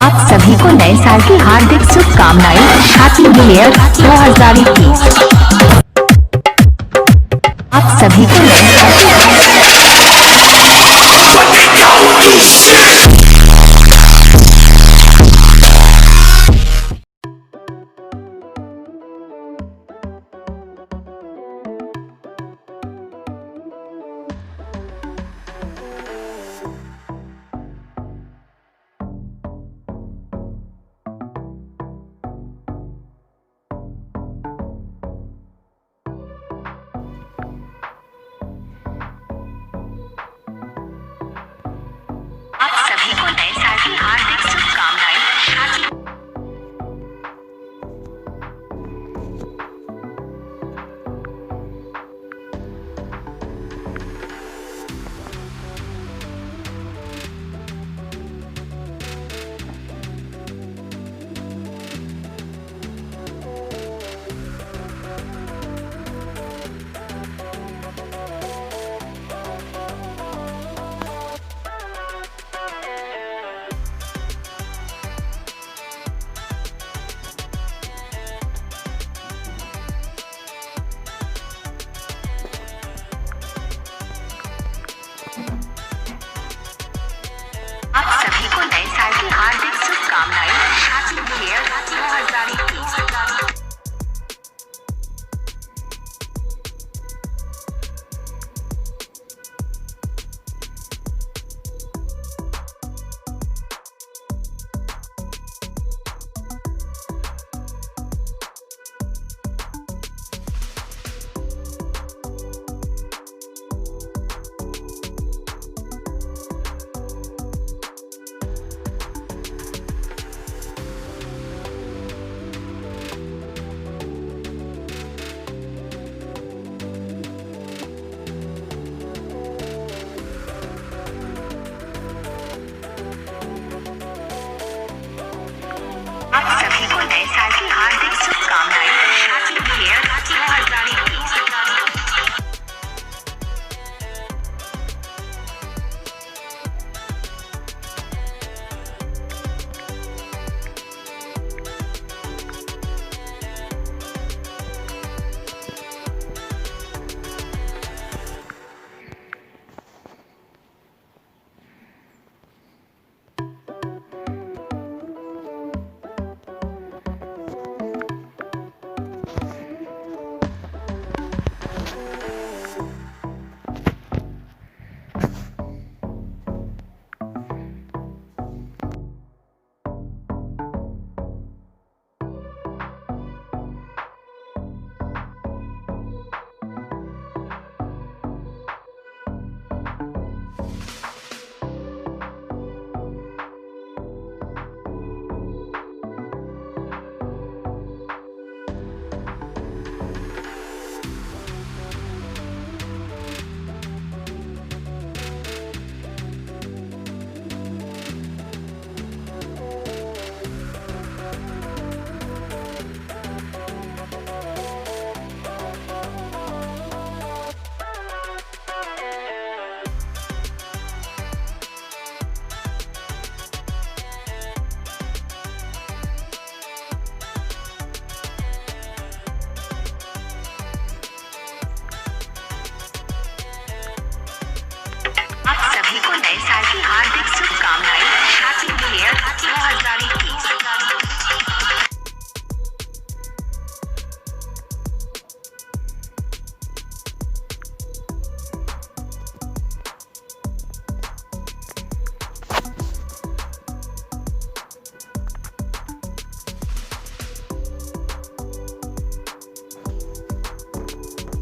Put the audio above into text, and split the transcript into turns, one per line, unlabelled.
आप सभी को नए साल की हार्दिक शुभकामनाएं। Happy new year 2021। आप सभी को नए साल की हार्दिक शुभकामनाएं। आप सभी को नए साल की हार्दिक शुभकामनाएं। Happy new year 2021। आप सभी को नए साल की हार्दिक शुभकामनाएं। Happy new year 2021। आप सभी को नए साल की हार्दिक शुभकामनाएं।